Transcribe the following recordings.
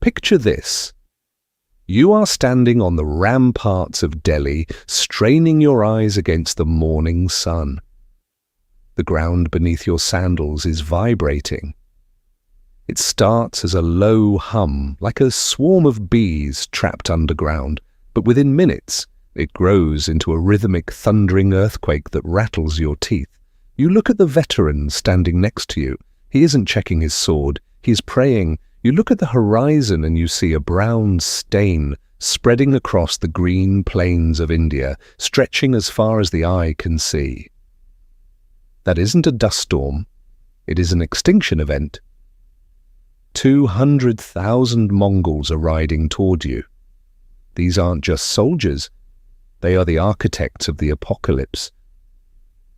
Picture this. You are standing on the ramparts of Delhi, straining your eyes against the morning sun. The ground beneath your sandals is vibrating. It starts as a low hum, like a swarm of bees trapped underground, but within minutes it grows into a rhythmic, thundering earthquake that rattles your teeth. You look at the veteran standing next to you. He isn't checking his sword, he is praying. You look at the horizon and you see a brown stain spreading across the green plains of India, stretching as far as the eye can see. That isn't a dust storm, it is an extinction event. 200,000 Mongols are riding toward you. These aren't just soldiers, they are the architects of the apocalypse.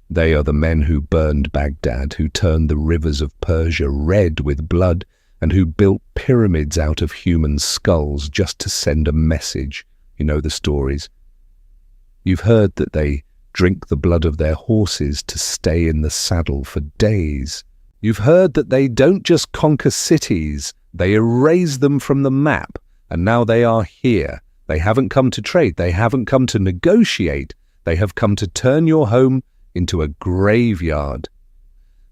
They are the men who burned Baghdad, who turned the rivers of Persia red with blood, and who built pyramids out of human skulls just to send a message. You know the stories. You've heard that they drink the blood of their horses to stay in the saddle for days. You've heard that they don't just conquer cities, they erase them from the map, and now they are here. They haven't come to trade, they haven't come to negotiate, they have come to turn your home into a graveyard.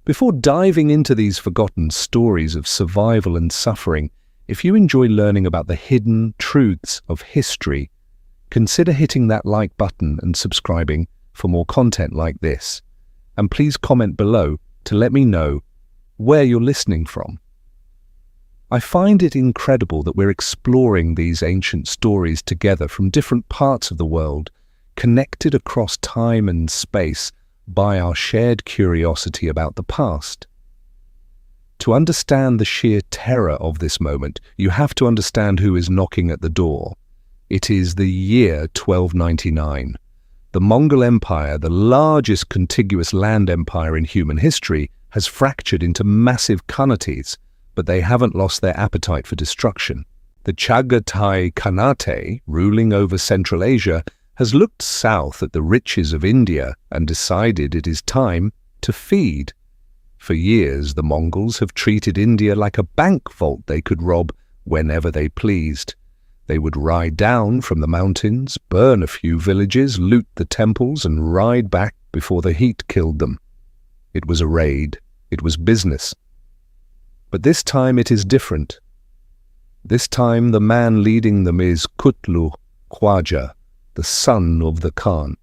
Before diving into these forgotten stories of survival and suffering, if you enjoy learning about the hidden truths of history, consider hitting that like button and subscribing for more content like this. And please comment below to let me know where you're listening from. I find it incredible that we're exploring these ancient stories together from different parts of the world, connected across time and space by our shared curiosity about the past. To understand the sheer terror of this moment, you have to understand who is knocking at the door. It is the year 1299. The Mongol Empire, the largest contiguous land empire in human history, has fractured into massive Khanates, but they haven't lost their appetite for destruction. The Chagatai Khanate, ruling over Central Asia, has looked south at the riches of India and decided it is time to feed. For years, the Mongols have treated India like a bank vault they could rob whenever they pleased. They would ride down from the mountains, burn a few villages, loot the temples, and ride back before the heat killed them. It was a raid. It was business. But this time it is different. This time the man leading them is Qutlugh Khwaja, the son of the Khan.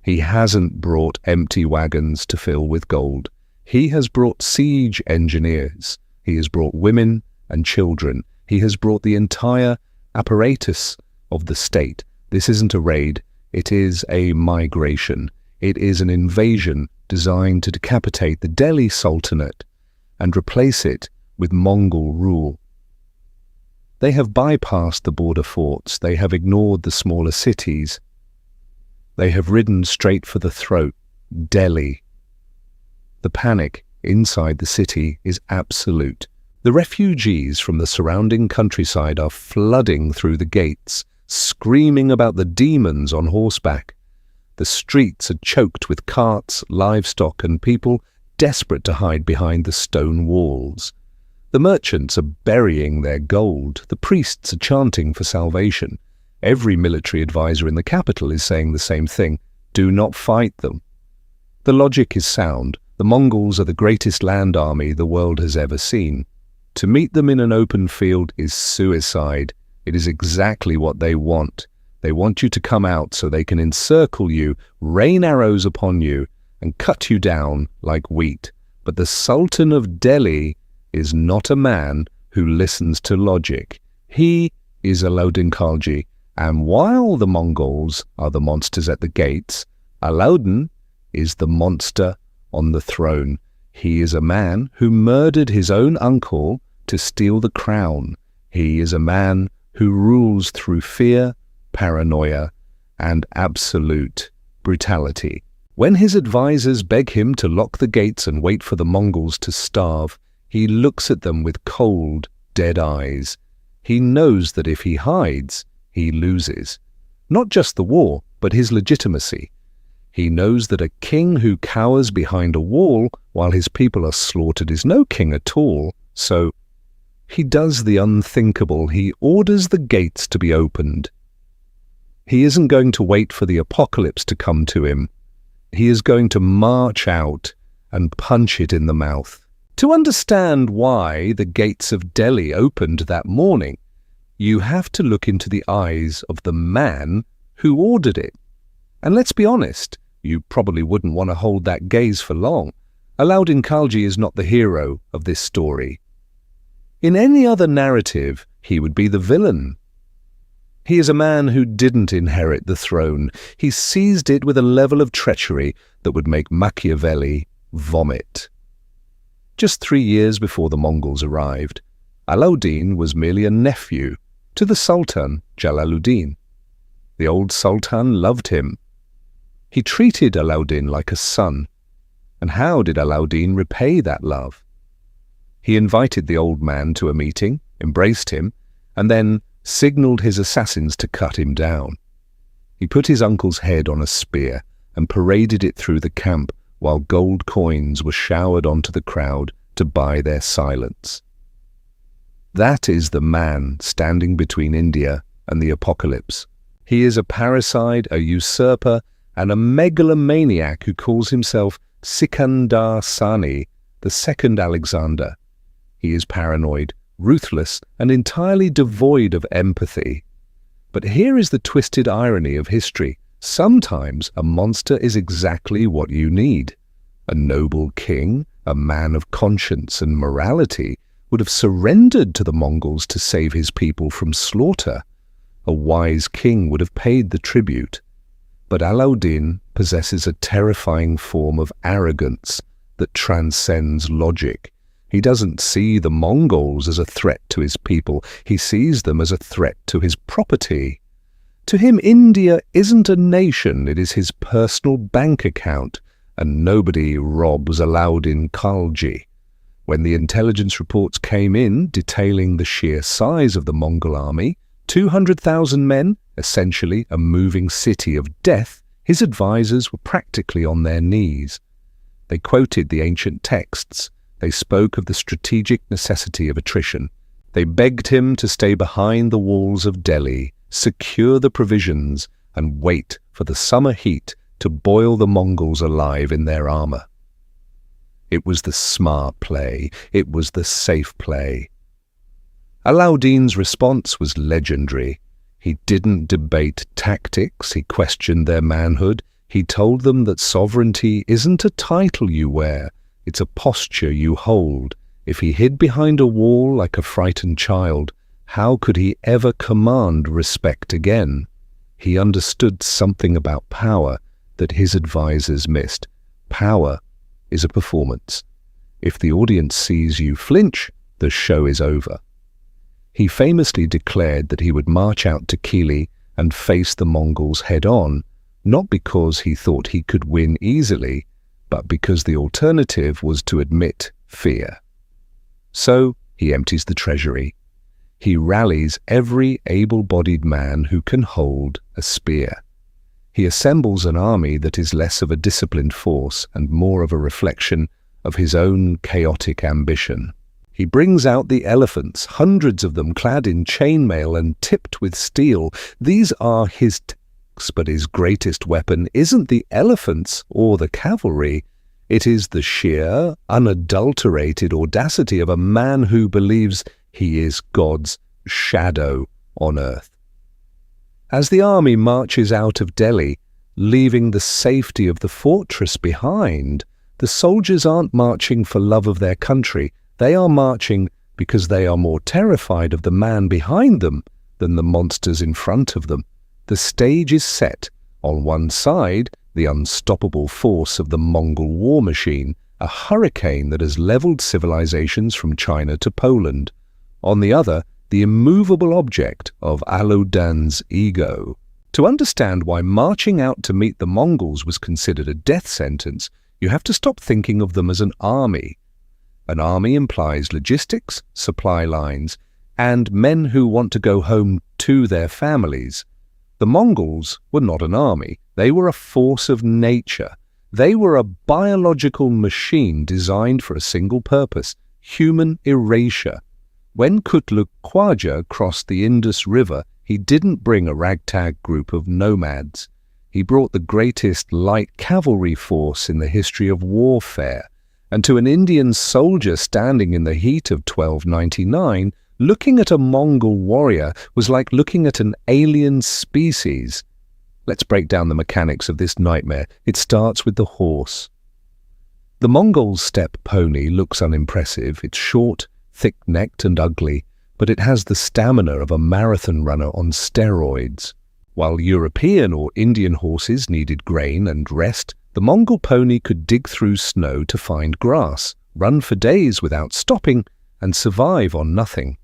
He hasn't brought empty wagons to fill with gold. He has brought siege engineers. He has brought women and children. He has brought the entire apparatus of the state. This isn't a raid. It is a migration. It is an invasion designed to decapitate the Delhi Sultanate and replace it with Mongol rule. They have bypassed the border forts. They have ignored the smaller cities. They have ridden straight for the throat, Delhi. The panic inside the city is absolute. The refugees from the surrounding countryside are flooding through the gates, screaming about the demons on horseback. The streets are choked with carts, livestock, and people desperate to hide behind the stone walls. The merchants are burying their gold. The priests are chanting for salvation. Every military advisor in the capital is saying the same thing: do not fight them. The logic is sound. The Mongols are the greatest land army the world has ever seen. To meet them in an open field is suicide. It is exactly what they want. They want you to come out so they can encircle you, rain arrows upon you, and cut you down like wheat. But the Sultan of Delhi is not a man who listens to logic. He is Alauddin Khalji, and while the Mongols are the monsters at the gates, Alauddin is the monster on the throne. He is a man who murdered his own uncle to steal the crown. He is a man who rules through fear, paranoia, and absolute brutality. When his advisors beg him to lock the gates and wait for the Mongols to starve, he looks at them with cold, dead eyes. He knows that if he hides, he loses. Not just the war, but his legitimacy. He knows that a king who cowers behind a wall while his people are slaughtered is no king at all, so He does the unthinkable. He orders the gates to be opened. He isn't going to wait for the apocalypse to come to him. He is going to march out and punch it in the mouth. To understand why the gates of Delhi opened that morning, you have to look into the eyes of the man who ordered it. And let's be honest, you probably wouldn't want to hold that gaze for long. Alauddin Khalji is not the hero of this story. In any other narrative, he would be the villain. He is a man who didn't inherit the throne. He seized it with a level of treachery that would make Machiavelli vomit. Just 3 years before the Mongols arrived, Alauddin was merely a nephew to the Sultan Jalaluddin. The old Sultan loved him. He treated Alauddin like a son. And how did Alauddin repay that love? He invited the old man to a meeting, embraced him, and then signaled his assassins to cut him down. He put his uncle's head on a spear and paraded it through the camp while gold coins were showered onto the crowd to buy their silence. That is the man standing between India and the apocalypse. He is a parricide, a usurper, and a megalomaniac who calls himself Sikandar Sani, the second Alexander. He is paranoid, ruthless, and entirely devoid of empathy. But here is the twisted irony of history. Sometimes a monster is exactly what you need. A noble king, a man of conscience and morality, would have surrendered to the Mongols to save his people from slaughter. A wise king would have paid the tribute. But Alauddin possesses a terrifying form of arrogance that transcends logic. He doesn't see the Mongols as a threat to his people. He sees them as a threat to his property. To him, India isn't a nation, it is his personal bank account, and nobody robs Alauddin Khalji. When the intelligence reports came in detailing the sheer size of the Mongol army, 200,000 men, essentially a moving city of death, his advisors were practically on their knees. They quoted the ancient texts. They spoke of the strategic necessity of attrition. They begged him to stay behind the walls of Delhi, secure the provisions, and wait for the summer heat to boil the Mongols alive in their armor. It was the smart play. It was the safe play. Alauddin's response was legendary. He didn't debate tactics. He questioned their manhood. He told them that sovereignty isn't a title you wear. It's a posture you hold. If he hid behind a wall like a frightened child, how could he ever command respect again? He understood something about power that his advisors missed. Power is a performance. If the audience sees you flinch, the show is over. He famously declared that he would march out to Kili and face the Mongols head-on, not because he thought he could win easily, but because the alternative was to admit fear. So he empties the treasury. He rallies every able-bodied man who can hold a spear. He assembles an army that is less of a disciplined force and more of a reflection of his own chaotic ambition. He brings out the elephants, hundreds of them clad in chainmail and tipped with steel. These are his tanks, but his greatest weapon isn't the elephants or the cavalry. It is the sheer, unadulterated audacity of a man who believes he is God's shadow on earth. As the army marches out of Delhi, leaving the safety of the fortress behind, the soldiers aren't marching for love of their country. They are marching because they are more terrified of the man behind them than the monsters in front of them. The stage is set. On one side, the unstoppable force of the Mongol war machine, a hurricane that has leveled civilizations from China to Poland. On the other, the immovable object of Alauddin's ego. To understand why marching out to meet the Mongols was considered a death sentence, you have to stop thinking of them as an army. An army implies logistics, supply lines, and men who want to go home to their families. The Mongols were not an army. They were a force of nature. They were a biological machine designed for a single purpose, human erasure. When Qutlugh Khwaja crossed the Indus River, he didn't bring a ragtag group of nomads. He brought the greatest light cavalry force in the history of warfare, and to an Indian soldier standing in the heat of 1299, looking at a Mongol warrior was like looking at an alien species. Let's break down the mechanics of this nightmare. It starts with the horse. The Mongol steppe pony looks unimpressive. It's short, thick-necked and ugly, but it has the stamina of a marathon runner on steroids. While European or Indian horses needed grain and rest, the Mongol pony could dig through snow to find grass, run for days without stopping, and survive on nothing.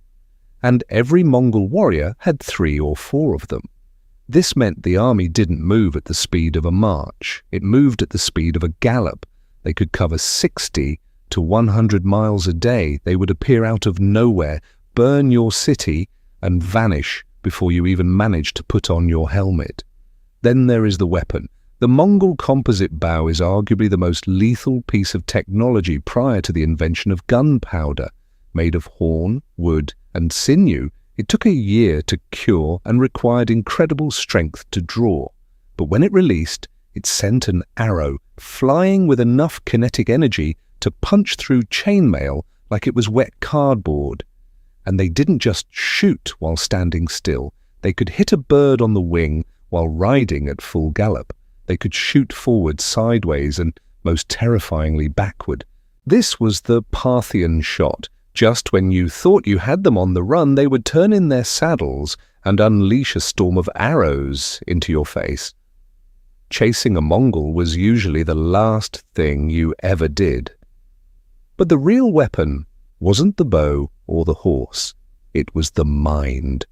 And every Mongol warrior had 3 or 4 of them. This meant the army didn't move at the speed of a march. It moved at the speed of a gallop. They could cover 60 to 100 miles a day. They would appear out of nowhere, burn your city, and vanish before you even managed to put on your helmet. Then there is the weapon. The Mongol composite bow is arguably the most lethal piece of technology prior to the invention of gunpowder. Made of horn, wood, and sinew, it took a year to cure and required incredible strength to draw. But when it released, it sent an arrow, flying with enough kinetic energy to punch through chainmail like it was wet cardboard. And they didn't just shoot while standing still. They could hit a bird on the wing while riding at full gallop. They could shoot forward, sideways, and most terrifyingly backward. This was the Parthian shot. Just when you thought you had them on the run, they would turn in their saddles and unleash a storm of arrows into your face. Chasing a Mongol was usually the last thing you ever did. But the real weapon wasn't the bow or the horse. It was the mind.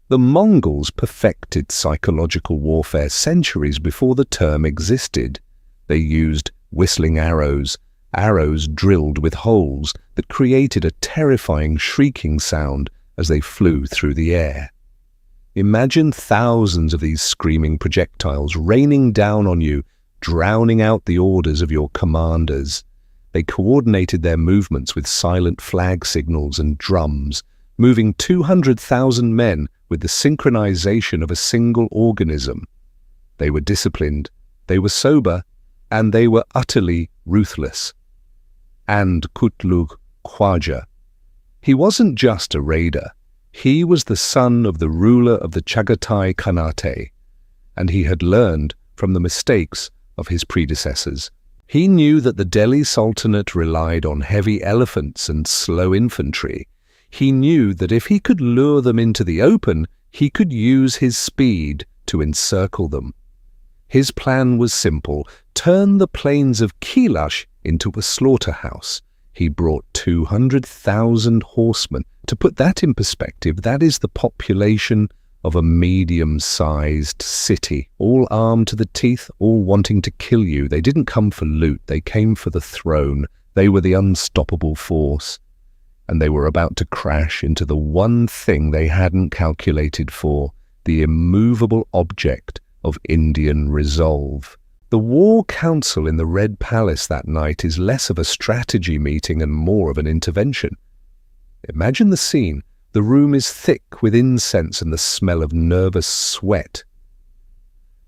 The Mongols perfected psychological warfare centuries before the term existed. They used whistling arrows, arrows drilled with holes that created a terrifying shrieking sound as they flew through the air. Imagine thousands of these screaming projectiles raining down on you, drowning out the orders of your commanders. They coordinated their movements with silent flag signals and drums, moving 200,000 men with the synchronization of a single organism. They were disciplined, they were sober, and they were utterly ruthless. And Qutlugh Khwaja. He wasn't just a raider. He was the son of the ruler of the Chagatai Khanate, and he had learned from the mistakes of his predecessors. He knew that the Delhi Sultanate relied on heavy elephants and slow infantry. He knew that if he could lure them into the open, he could use his speed to encircle them. His plan was simple: turn the plains of Kailash into a slaughterhouse. He brought 200,000 horsemen. To put that in perspective, that is the population of a medium-sized city, all armed to the teeth, all wanting to kill you. They didn't come for loot, they came for the throne. They were the unstoppable force, and they were about to crash into the one thing they hadn't calculated for, the immovable object of Indian resolve. The War Council in the Red Palace that night is less of a strategy meeting and more of an intervention. Imagine the scene. The room is thick with incense and the smell of nervous sweat.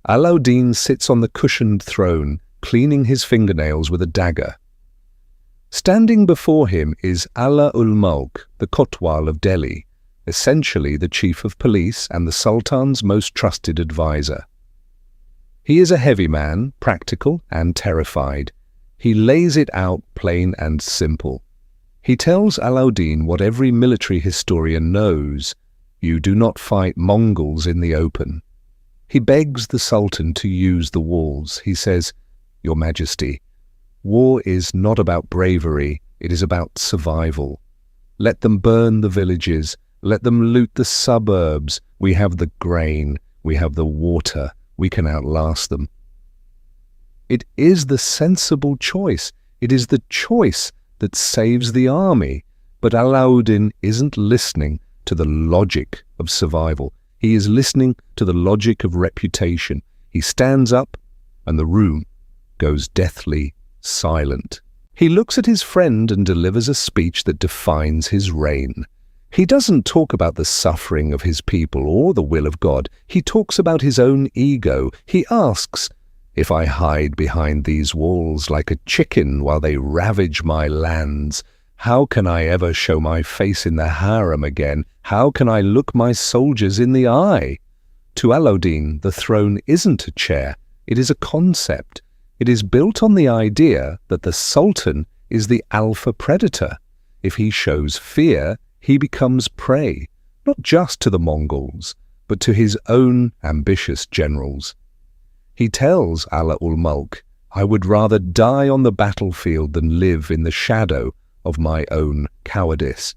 Alauddin sits on the cushioned throne, cleaning his fingernails with a dagger. Standing before him is Ala-ul-Mulk, the Kotwal of Delhi, essentially the chief of police and the Sultan's most trusted advisor. He is a heavy man, practical and terrified. He lays it out plain and simple. He tells Alauddin what every military historian knows: you do not fight Mongols in the open. He begs the Sultan to use the walls. He says, "Your Majesty, war is not about bravery, it is about survival. Let them burn the villages, let them loot the suburbs. We have the grain, we have the water, we can outlast them." It is the sensible choice. It is the choice that saves the army. But Alauddin isn't listening to the logic of survival. He is listening to the logic of reputation. He stands up, and the room goes deathly silent. He looks at his friend and delivers a speech that defines his reign. He doesn't talk about the suffering of his people or the will of God. He talks about his own ego. He asks, "If I hide behind these walls like a chicken while they ravage my lands, how can I ever show my face in the harem again? How can I look my soldiers in the eye?" To Alauddin, the throne isn't a chair. It is a concept. It is built on the idea that the Sultan is the alpha predator. If he shows fear, he becomes prey, not just to the Mongols, but to his own ambitious generals. He tells Ala ul Mulk, "I would rather die on the battlefield than live in the shadow of my own cowardice."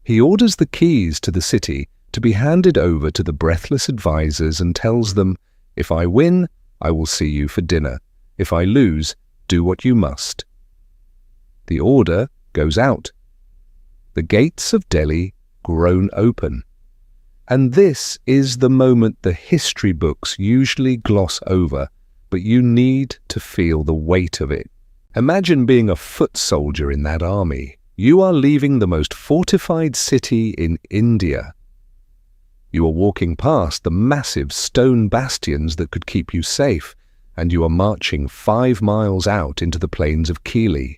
He orders the keys to the city to be handed over to the breathless advisors and tells them, "If I win, I will see you for dinner. If I lose, do what you must." The order goes out. The gates of Delhi groan open. And this is the moment the history books usually gloss over, but you need to feel the weight of it. Imagine being a foot soldier in that army. You are leaving the most fortified city in India. You are walking past the massive stone bastions that could keep you safe, and you are marching 5 miles out into the plains of Kili.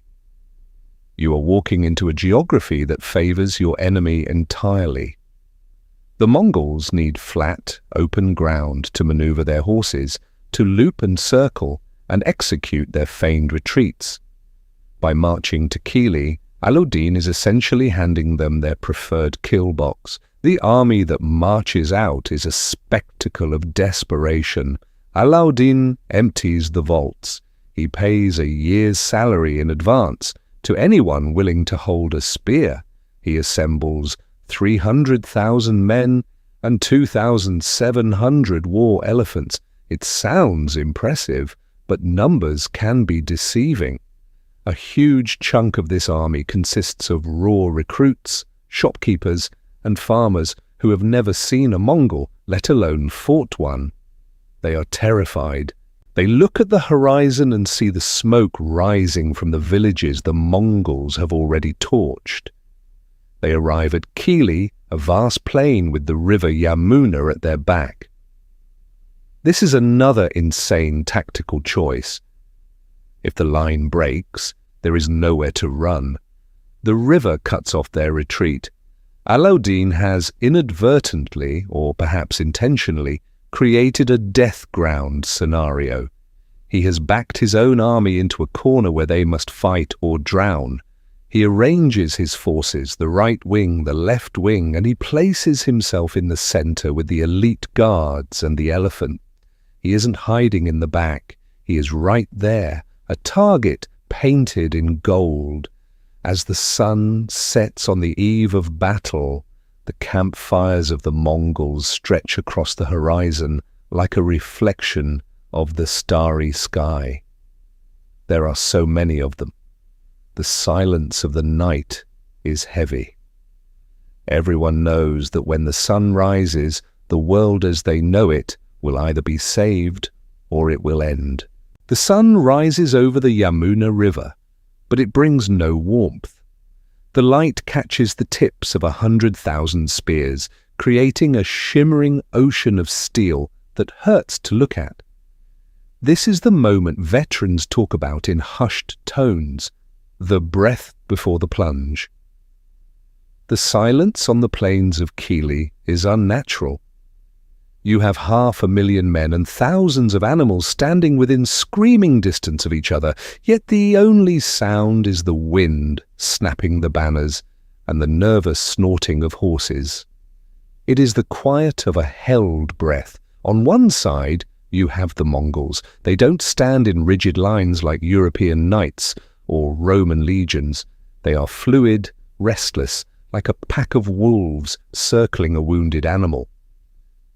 You are walking into a geography that favors your enemy entirely. The Mongols need flat, open ground to maneuver their horses, to loop and circle and execute their feigned retreats. By marching to Kili, Alauddin is essentially handing them their preferred kill box. The army that marches out is a spectacle of desperation. Alauddin empties the vaults. He pays a year's salary in advance to anyone willing to hold a spear. He assembles 300,000 men and 2,700 war elephants. It sounds impressive, but numbers can be deceiving. A huge chunk of this army consists of raw recruits, shopkeepers, and farmers who have never seen a Mongol, let alone fought one. They are terrified. They look at the horizon and see the smoke rising from the villages the Mongols have already torched. They arrive at Kili, a vast plain with the river Yamuna at their back. This is another insane tactical choice. If the line breaks, there is nowhere to run. The river cuts off their retreat. Alauddin has inadvertently, or perhaps intentionally, created a death ground scenario. He has backed his own army into a corner where they must fight or drown. He arranges his forces, the right wing, the left wing, and he places himself in the center with the elite guards and the elephant. He isn't hiding in the back. He is right there, a target painted in gold. As the sun sets on the eve of battle, the campfires of the Mongols stretch across the horizon like a reflection of the starry sky. There are so many of them. The silence of the night is heavy. Everyone knows that when the sun rises, the world as they know it will either be saved or it will end. The sun rises over the Yamuna River, but it brings no warmth. The light catches the tips of 100,000 spears, creating a shimmering ocean of steel that hurts to look at. This is the moment veterans talk about in hushed tones, the breath before the plunge. The silence on the plains of Kili is unnatural. You have 500,000 men and thousands of animals standing within screaming distance of each other, yet the only sound is the wind snapping the banners and the nervous snorting of horses. It is the quiet of a held breath. On one side, you have the Mongols. They don't stand in rigid lines like European knights or Roman legions. They are fluid, restless, like a pack of wolves circling a wounded animal.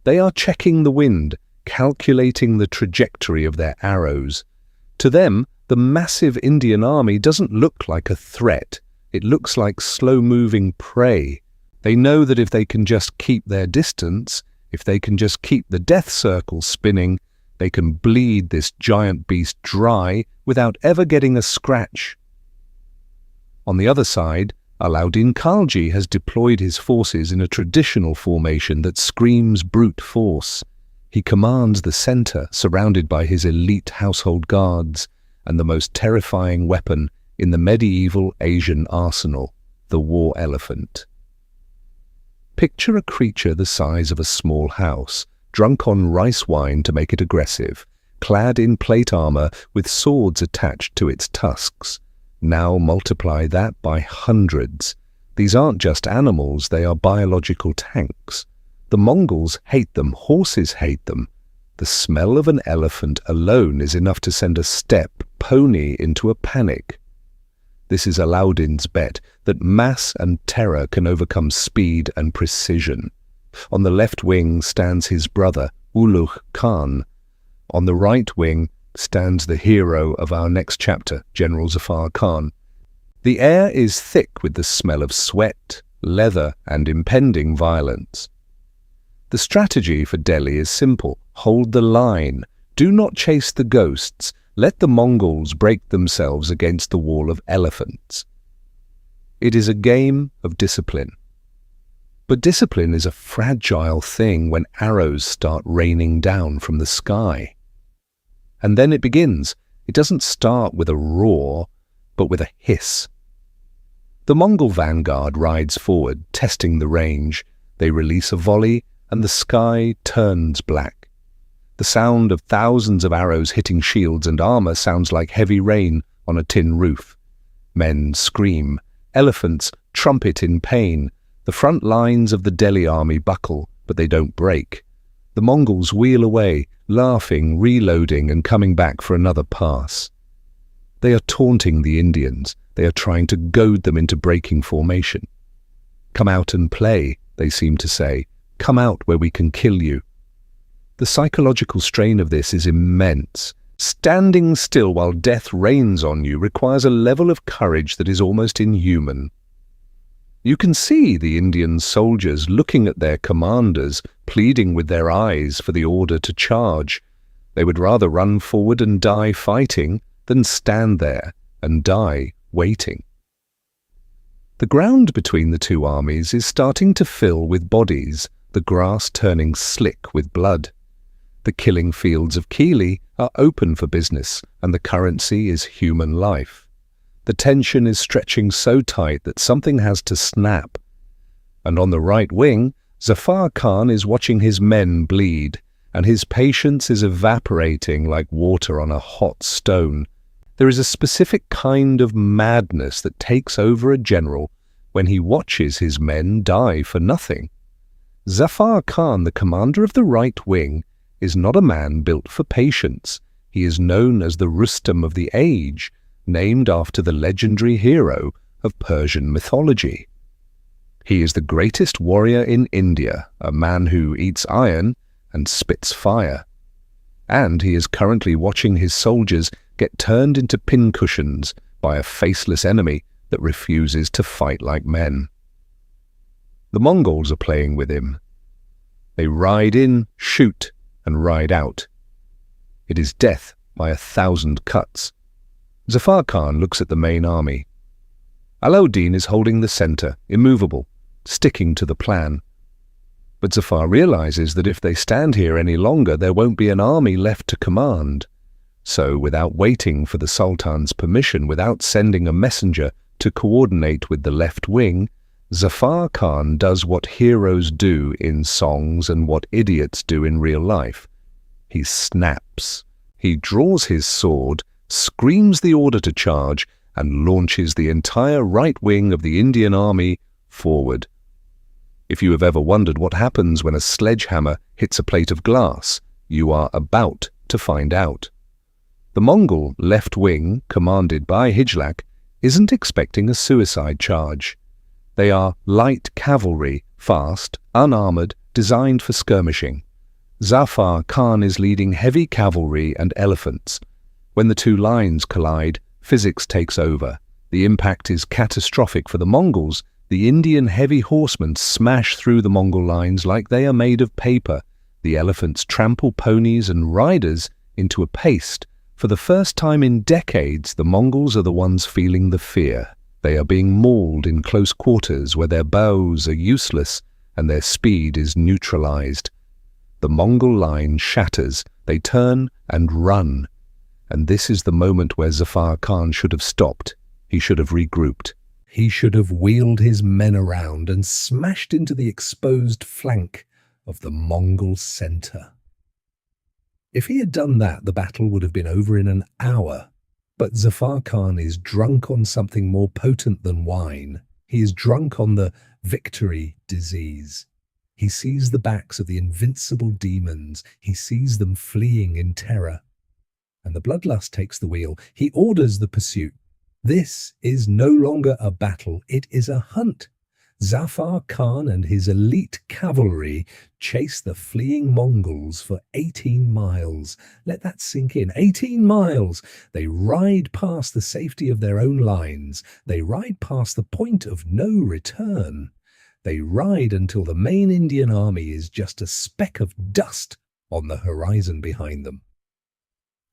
They are checking the wind, calculating the trajectory of their arrows. To them, the massive Indian army doesn't look like a threat. It looks like slow-moving prey. They know that if they can just keep their distance, if they can just keep the death circle spinning, they can bleed this giant beast dry without ever getting a scratch. On the other side, Alauddin Khalji has deployed his forces in a traditional formation that screams brute force. He commands the center, surrounded by his elite household guards, and the most terrifying weapon in the medieval Asian arsenal, the war elephant. Picture a creature the size of a small house, drunk on rice wine to make it aggressive, clad in plate armor with swords attached to its tusks. Now multiply that by hundreds. These aren't just animals, they are biological tanks. The Mongols hate them, horses hate them. The smell of an elephant alone is enough to send a steppe pony into a panic. This is Alauddin's bet that mass and terror can overcome speed and precision. On the left wing stands his brother, Qutlugh Khan. On the right wing stands the hero of our next chapter, General Zafar Khan. The air is thick with the smell of sweat, leather, and impending violence. The strategy for Delhi is simple. Hold the line. Do not chase the ghosts. Let the Mongols break themselves against the wall of elephants. It is a game of discipline. But discipline is a fragile thing when arrows start raining down from the sky. And then it begins. It doesn't start with a roar, but with a hiss. The Mongol vanguard rides forward, testing the range. They release a volley, and the sky turns black. The sound of thousands of arrows hitting shields and armor sounds like heavy rain on a tin roof. Men scream. Elephants trumpet in pain. The front lines of the Delhi army buckle, but they don't break. The Mongols wheel away, laughing, reloading, and coming back for another pass. They are taunting the Indians. They are trying to goad them into breaking formation. "Come out and play," they seem to say. "Come out where we can kill you." The psychological strain of this is immense. Standing still while death rains on you requires a level of courage that is almost inhuman. You can see the Indian soldiers looking at their commanders, pleading with their eyes for the order to charge. They would rather run forward and die fighting than stand there and die waiting. The ground between the two armies is starting to fill with bodies, the grass turning slick with blood. The killing fields of Kili are open for business, and the currency is human life. The tension is stretching so tight that something has to snap. And on the right wing, Zafar Khan is watching his men bleed, and his patience is evaporating like water on a hot stone. There is a specific kind of madness that takes over a general when he watches his men die for nothing. Zafar Khan, the commander of the right wing, is not a man built for patience. He is known as the Rustam of the age, named after the legendary hero of Persian mythology. He is the greatest warrior in India, a man who eats iron and spits fire. And he is currently watching his soldiers get turned into pincushions by a faceless enemy that refuses to fight like men. The Mongols are playing with him. They ride in, shoot, and ride out. It is death by 1,000 cuts. Zafar Khan looks at the main army. Alauddin is holding the center, immovable, sticking to the plan. But Zafar realizes that if they stand here any longer, there won't be an army left to command. So, without waiting for the Sultan's permission, without sending a messenger to coordinate with the left wing, Zafar Khan does what heroes do in songs and what idiots do in real life. He snaps. He draws his sword, screams the order to charge, and launches the entire right wing of the Indian army forward. If you have ever wondered what happens when a sledgehammer hits a plate of glass, you are about to find out. The Mongol left wing, commanded by Hijlak, isn't expecting a suicide charge. They are light cavalry, fast, unarmored, designed for skirmishing. Zafar Khan is leading heavy cavalry and elephants. When the two lines collide, physics takes over. The impact is catastrophic for the Mongols. The Indian heavy horsemen smash through the Mongol lines like they are made of paper. The elephants trample ponies and riders into a paste. For the first time in decades, the Mongols are the ones feeling the fear. They are being mauled in close quarters where their bows are useless and their speed is neutralized. The Mongol line shatters, they turn and run. And this is the moment where Zafar Khan should have stopped. He should have regrouped. He should have wheeled his men around and smashed into the exposed flank of the Mongol center. If he had done that, the battle would have been over in an hour. But Zafar Khan is drunk on something more potent than wine. He is drunk on the victory disease. He sees the backs of the invincible demons. He sees them fleeing in terror. And the bloodlust takes the wheel. He orders the pursuit. This is no longer a battle. It is a hunt. Zafar Khan and his elite cavalry chase the fleeing Mongols for 18 miles. Let that sink in. 18 miles. They ride past the safety of their own lines. They ride past the point of no return. They ride until the main Indian army is just a speck of dust on the horizon behind them.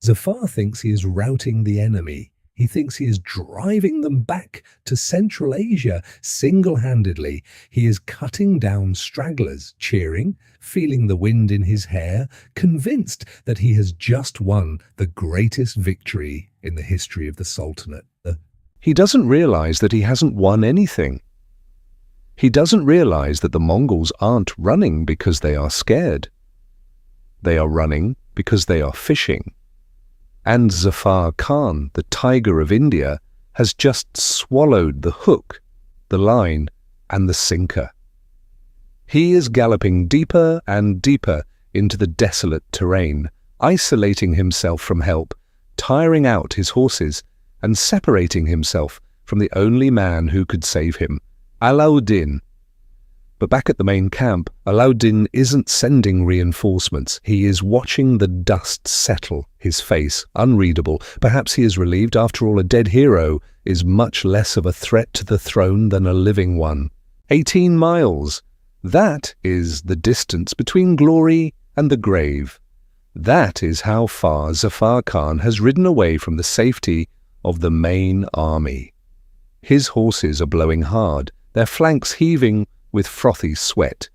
Zafar thinks he is routing the enemy. He thinks he is driving them back to Central Asia single-handedly. He is cutting down stragglers, cheering, feeling the wind in his hair, convinced that he has just won the greatest victory in the history of the Sultanate. He doesn't realize that he hasn't won anything. He doesn't realize that the Mongols aren't running because they are scared. They are running because they are fishing. And Zafar Khan, the tiger of India, has just swallowed the hook, the line, and the sinker. He is galloping deeper and deeper into the desolate terrain, isolating himself from help, tiring out his horses, and separating himself from the only man who could save him, Alauddin. But back at the main camp, Alauddin isn't sending reinforcements. He is watching the dust settle, his face unreadable. Perhaps he is relieved. After all, a dead hero is much less of a threat to the throne than a living one. 18 miles. That is the distance between glory and the grave. That is how far Zafar Khan has ridden away from the safety of the main army. His horses are blowing hard, their flanks heaving with frothy sweat.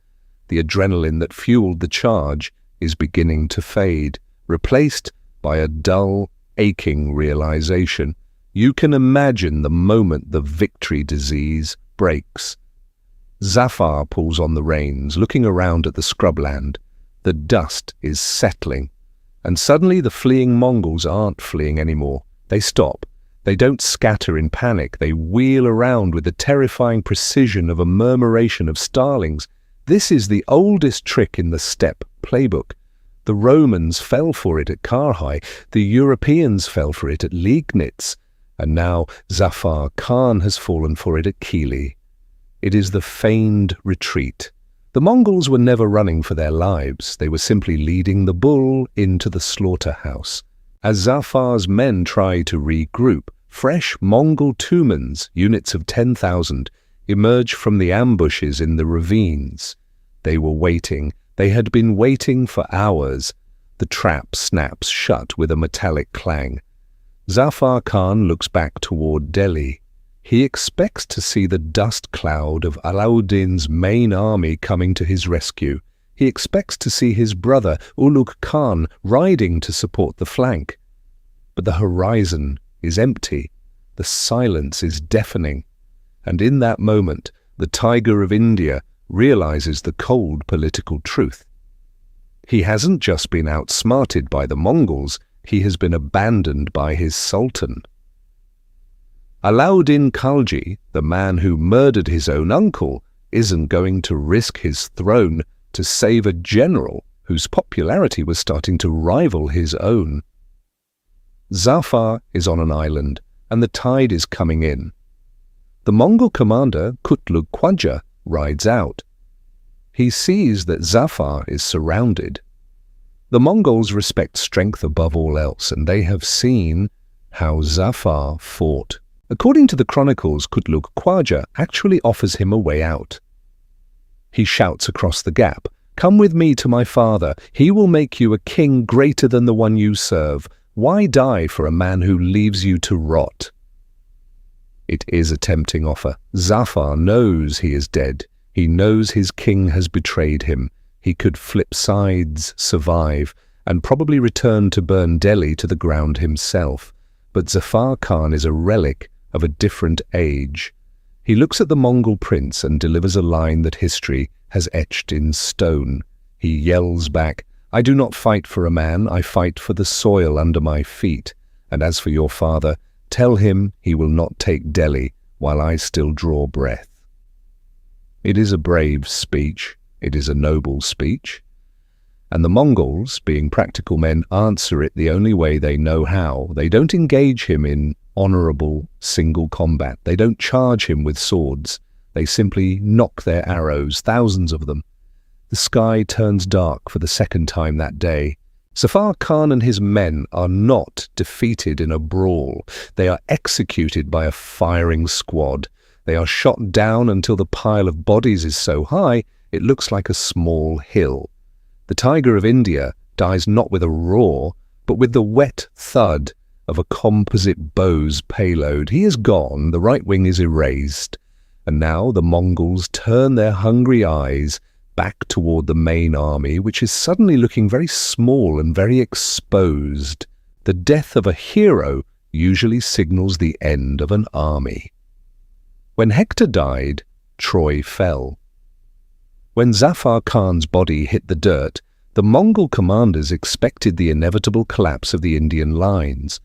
The adrenaline that fueled the charge is beginning to fade, replaced by a dull, aching realization. You can imagine the moment the victory disease breaks. Zafar pulls on the reins, looking around at the scrubland. The dust is settling, and suddenly the fleeing Mongols aren't fleeing anymore. They stop. They don't scatter in panic. They wheel around with the terrifying precision of a murmuration of starlings. This is the oldest trick in the steppe playbook. The Romans fell for it at Karhai. The Europeans fell for it at Liegnitz. And now Zafar Khan has fallen for it at Kili. It is the feigned retreat. The Mongols were never running for their lives. They were simply leading the bull into the slaughterhouse. As Zafar's men try to regroup, fresh Mongol Tumans, units of 10,000, emerge from the ambushes in the ravines. They were waiting. They had been waiting for hours. The trap snaps shut with a metallic clang. Zafar Khan looks back toward Delhi. He expects to see the dust cloud of Alauddin's main army coming to his rescue. He expects to see his brother, Qutlugh Khan, riding to support the flank. But the horizon is empty. The silence is deafening. And in that moment, the tiger of India realizes the cold political truth. He hasn't just been outsmarted by the Mongols, he has been abandoned by his sultan. Alauddin Khalji, the man who murdered his own uncle, isn't going to risk his throne to save a general whose popularity was starting to rival his own. Zafar is on an island, and the tide is coming in. The Mongol commander, Qutlugh Khwaja, rides out. He sees that Zafar is surrounded. The Mongols respect strength above all else, and they have seen how Zafar fought. According to the chronicles, Qutlugh Khwaja actually offers him a way out. He shouts across the gap, "Come with me to my father. He will make you a king greater than the one you serve. Why die for a man who leaves you to rot?" It is a tempting offer. Zafar knows he is dead. He knows his king has betrayed him. He could flip sides, survive, and probably return to burn Delhi to the ground himself. But Zafar Khan is a relic of a different age. He looks at the Mongol prince and delivers a line that history has etched in stone. He yells back, "I do not fight for a man, I fight for the soil under my feet. And as for your father, tell him he will not take Delhi while I still draw breath." It is a brave speech. It is a noble speech. And the Mongols, being practical men, answer it the only way they know how. They don't engage him in honorable single combat. They don't charge him with swords. They simply knock their arrows, thousands of them. The sky turns dark for the second time that day. Zafar Khan and his men are not defeated in a brawl. They are executed by a firing squad. They are shot down until the pile of bodies is so high it looks like a small hill. The Tiger of India dies not with a roar, but with the wet thud of a composite bow's payload. He is gone, the right wing is erased, and now the Mongols turn their hungry eyes back toward the main army, which is suddenly looking very small and very exposed. The death of a hero usually signals the end of an army. When Hector died, Troy fell. When Zafar Khan's body hit the dirt, the Mongol commanders expected the inevitable collapse of the Indian lines.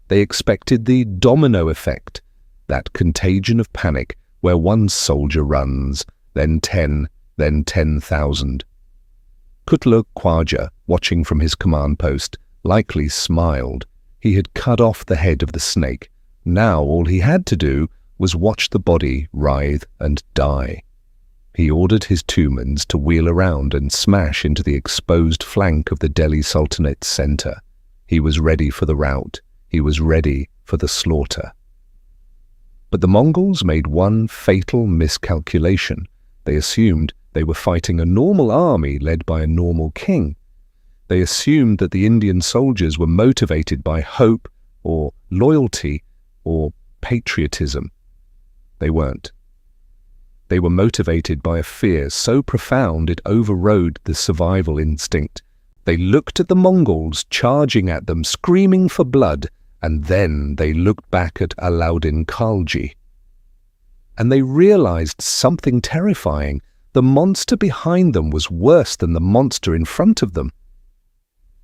They expected the domino effect, that contagion of panic where one soldier runs, then 10, then 10,000. Qutlugh Khwaja, watching from his command post, likely smiled. He had cut off the head of the snake. Now all he had to do was watch the body writhe and die. He ordered his Tumans to wheel around and smash into the exposed flank of the Delhi Sultanate center. He was ready for the rout. He was ready for the slaughter. But the Mongols made one fatal miscalculation. They assumed they were fighting a normal army led by a normal king. They assumed that the Indian soldiers were motivated by hope or loyalty or patriotism. They weren't. They were motivated by a fear so profound it overrode the survival instinct. They looked at the Mongols charging at them, screaming for blood, and then they looked back at Alauddin Khalji. And they realized something terrifying. The monster behind them was worse than the monster in front of them.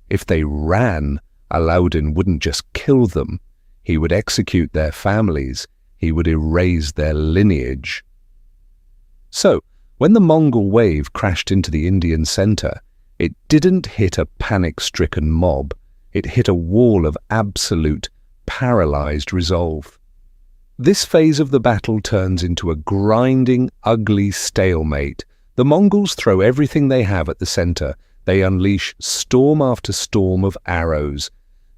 If they ran, Alauddin wouldn't just kill them. He would execute their families. He would erase their lineage. So, when the Mongol wave crashed into the Indian center, it didn't hit a panic-stricken mob. It hit a wall of absolute, paralyzed resolve. This phase of the battle turns into a grinding, ugly stalemate. The Mongols throw everything they have at the center. They unleash storm after storm of arrows.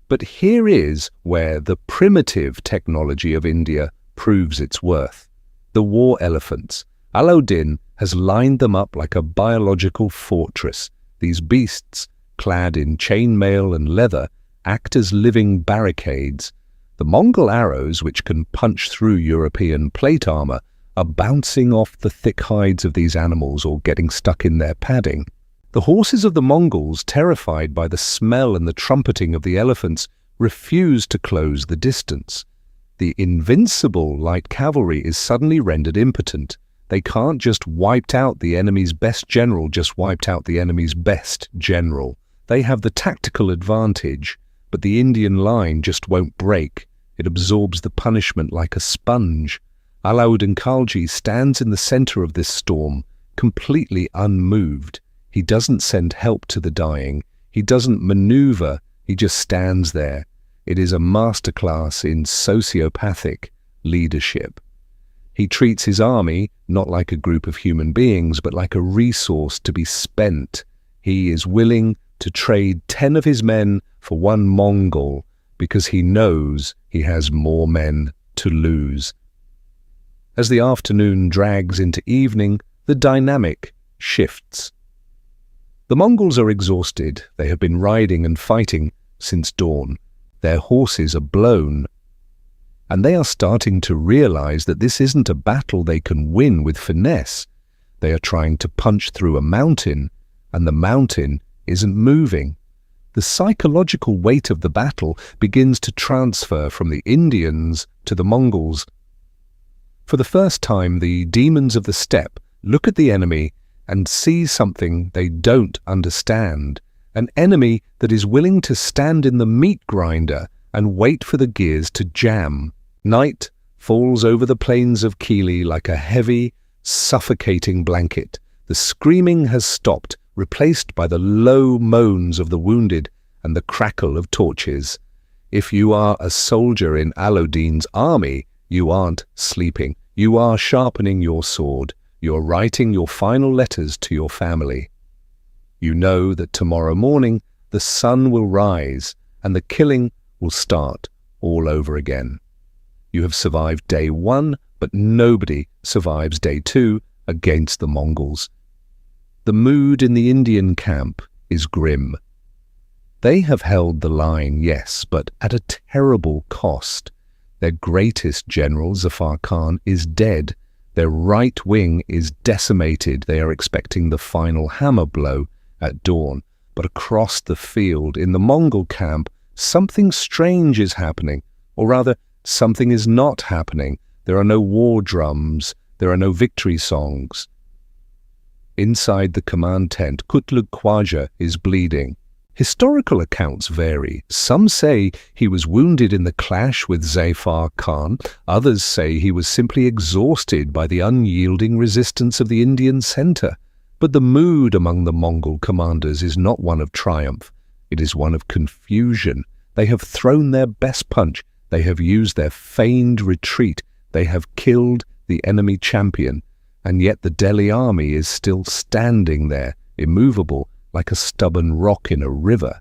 But here is where the primitive technology of India proves its worth. The war elephants. Alauddin has lined them up like a biological fortress. These beasts, clad in chainmail and leather, act as living barricades. The Mongol arrows, which can punch through European plate armor, are bouncing off the thick hides of these animals or getting stuck in their padding. The horses of the Mongols, terrified by the smell and the trumpeting of the elephants, refuse to close the distance. The invincible light cavalry is suddenly rendered impotent. They can't just wiped out the enemy's best general, just wiped out the enemy's best general. They have the tactical advantage, but the Indian line just won't break. It absorbs the punishment like a sponge. Alauddin Khalji stands in the center of this storm, completely unmoved. He doesn't send help to the dying. He doesn't maneuver. He just stands there. It is a masterclass in sociopathic leadership. He treats his army not like a group of human beings, but like a resource to be spent. He is willing to trade 10 of his men for one Mongol because he knows he has more men to lose. As the afternoon drags into evening, the dynamic shifts. The Mongols are exhausted. They have been riding and fighting since dawn. Their horses are blown. and they are starting to realize that this isn't a battle they can win with finesse. They are trying to punch through a mountain, and the mountain isn't moving. The psychological weight of the battle begins to transfer from the Indians to the Mongols. For the first time, the demons of the steppe look at the enemy and see something they don't understand, an enemy that is willing to stand in the meat grinder and wait for the gears to jam. Night falls over the plains of Kili like a heavy, suffocating blanket. The screaming has stopped, replaced by the low moans of the wounded and the crackle of torches. If you are a soldier in Alauddin's army, you aren't sleeping. You are sharpening your sword. You're writing your final letters to your family. You know that tomorrow morning the sun will rise and the killing will start all over again. You have survived day 1, but nobody survives day 2 against the Mongols. The mood in the Indian camp is grim. They have held the line, yes, but at a terrible cost. Their greatest general, Zafar Khan, is dead. Their right wing is decimated. They are expecting the final hammer blow at dawn. But across the field, in the Mongol camp, something strange is happening, or rather, something is not happening. There are no war drums. There are no victory songs. Inside the command tent, Qutlugh Khwaja is bleeding. Historical accounts vary. Some say he was wounded in the clash with Zafar Khan. Others say he was simply exhausted by the unyielding resistance of the Indian center. But the mood among the Mongol commanders is not one of triumph. It is one of confusion. They have thrown their best punch. They have used their feigned retreat. They have killed the enemy champion. And yet the Delhi army is still standing there, immovable, like a stubborn rock in a river.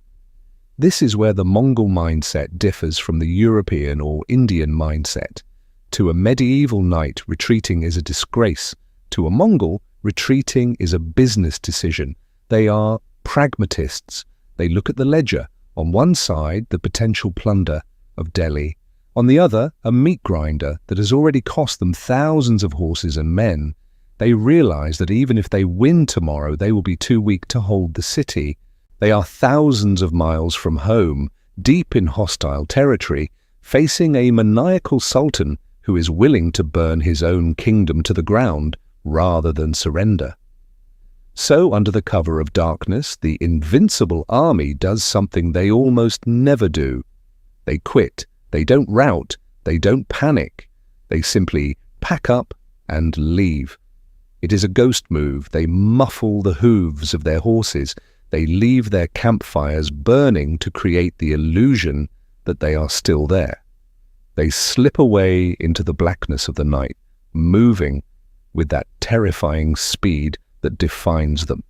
This is where the Mongol mindset differs from the European or Indian mindset. To a medieval knight, retreating is a disgrace. To a Mongol, retreating is a business decision. They are pragmatists. They look at the ledger. On one side, the potential plunder of Delhi. On the other, a meat grinder that has already cost them thousands of horses and men. They realize that even if they win tomorrow, they will be too weak to hold the city. They are thousands of miles from home, deep in hostile territory, facing a maniacal sultan who is willing to burn his own kingdom to the ground rather than surrender. So, under the cover of darkness, the invincible army does something they almost never do. They quit. They don't rout. They don't panic. They simply pack up and leave. It is a ghost move. They muffle the hooves of their horses. They leave their campfires burning to create the illusion that they are still there. They slip away into the blackness of the night, moving with that terrifying speed that defines them.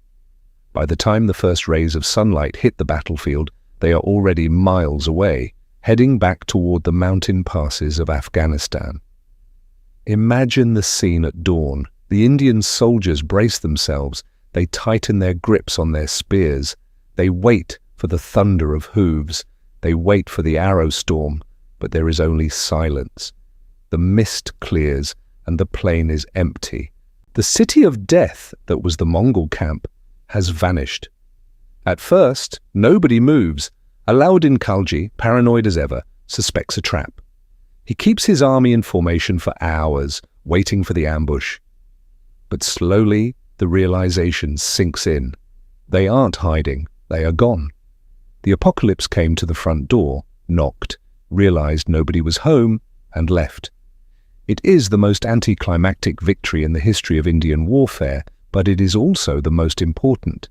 By the time the first rays of sunlight hit the battlefield, they are already miles away, heading back toward the mountain passes of Afghanistan. Imagine the scene at dawn. The Indian soldiers brace themselves. They tighten their grips on their spears. They wait for the thunder of hooves. They wait for the arrow storm, but there is only silence. The mist clears and the plain is empty. The city of death that was the Mongol camp has vanished. At first, nobody moves. Alauddin Khalji, paranoid as ever, suspects a trap. He keeps his army in formation for hours, waiting for the ambush. But slowly, the realization sinks in. They aren't hiding, they are gone. The apocalypse came to the front door, knocked, realized nobody was home, and left. It is the most anticlimactic victory in the history of Indian warfare, but it is also the most important.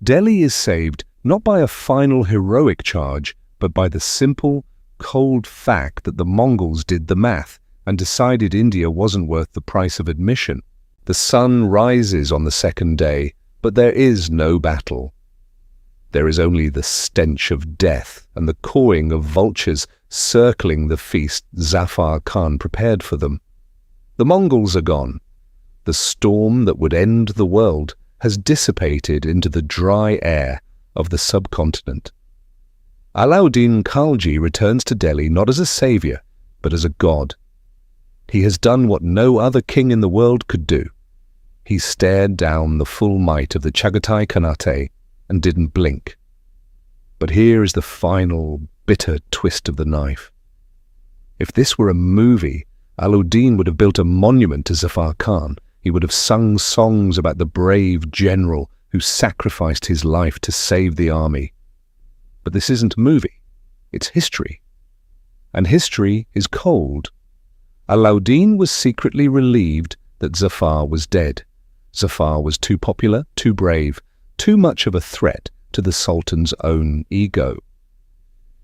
Delhi is saved not by a final heroic charge, but by the simple, cold fact that the Mongols did the math and decided India wasn't worth the price of admission. The sun rises on the second day, but there is no battle. There is only the stench of death and the cawing of vultures circling the feast Zafar Khan prepared for them. The Mongols are gone. The storm that would end the world has dissipated into the dry air of the subcontinent. Alauddin Khalji returns to Delhi not as a savior, but as a god. He has done what no other king in the world could do. He stared down the full might of the Chagatai Khanate and didn't blink. But here is the final, bitter twist of the knife. If this were a movie, Alauddin would have built a monument to Zafar Khan. He would have sung songs about the brave general who sacrificed his life to save the army. But this isn't a movie. It's history. And history is cold. Alauddin was secretly relieved that Zafar was dead. Zafar was too popular, too brave, too much of a threat to the Sultan's own ego.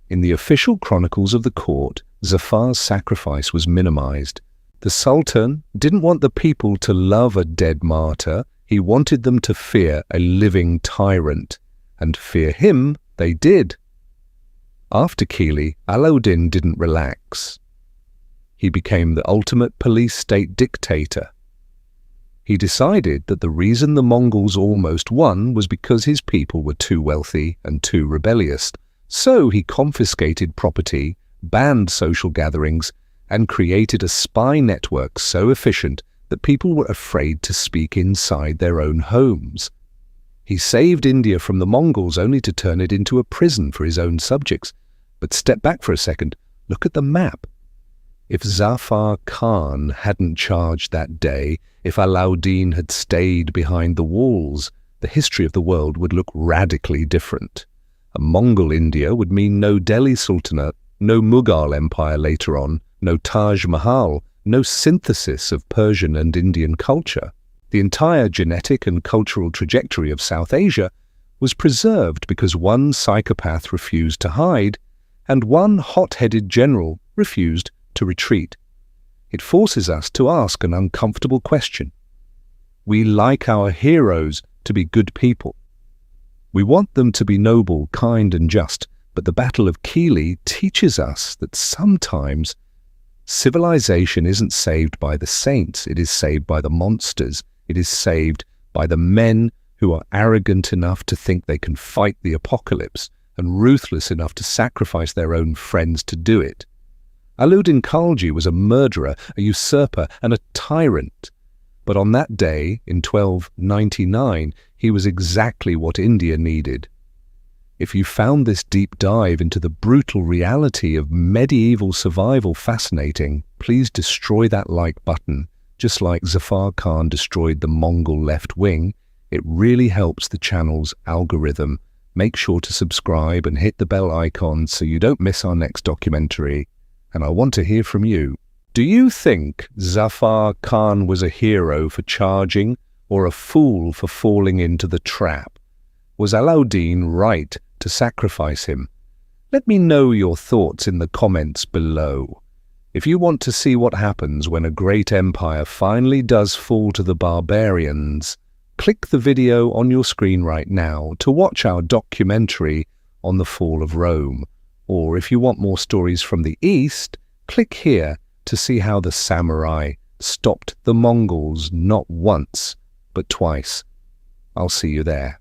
In the official chronicles of the court, Zafar's sacrifice was minimized. The Sultan didn't want the people to love a dead martyr. He wanted them to fear a living tyrant. And fear him they did. After Kili, Alauddin didn't relax. He became the ultimate police state dictator. He decided that the reason the Mongols almost won was because his people were too wealthy and too rebellious. So he confiscated property, banned social gatherings, and created a spy network so efficient that people were afraid to speak inside their own homes. He saved India from the Mongols only to turn it into a prison for his own subjects. But step back for a second, look at the map. If Zafar Khan hadn't charged that day, if Alauddin had stayed behind the walls, the history of the world would look radically different. A Mongol India would mean no Delhi Sultanate, no Mughal Empire later on, no Taj Mahal, no synthesis of Persian and Indian culture. The entire genetic and cultural trajectory of South Asia was preserved because one psychopath refused to hide and one hot-headed general refused to retreat. It forces us to ask an uncomfortable question. We like our heroes to be good people. We want them to be noble, kind and just, but the Battle of Kili teaches us that sometimes civilization isn't saved by the saints, it is saved by the monsters. It is saved by the men who are arrogant enough to think they can fight the apocalypse and ruthless enough to sacrifice their own friends to do it. Alauddin Khalji was a murderer, a usurper, and a tyrant. But on that day, in 1299, he was exactly what India needed. If you found this deep dive into the brutal reality of medieval survival fascinating, please destroy that like button. Just like Zafar Khan destroyed the Mongol left wing, it really helps the channel's algorithm. Make sure to subscribe and hit the bell icon so you don't miss our next documentary. And I want to hear from you. Do you think Zafar Khan was a hero for charging or a fool for falling into the trap? Was Alauddin right to sacrifice him? Let me know your thoughts in the comments below. If you want to see what happens when a great empire finally does fall to the barbarians, click the video on your screen right now to watch our documentary on the fall of Rome. Or if you want more stories from the East, click here to see how the samurai stopped the Mongols not once, but twice. I'll see you there.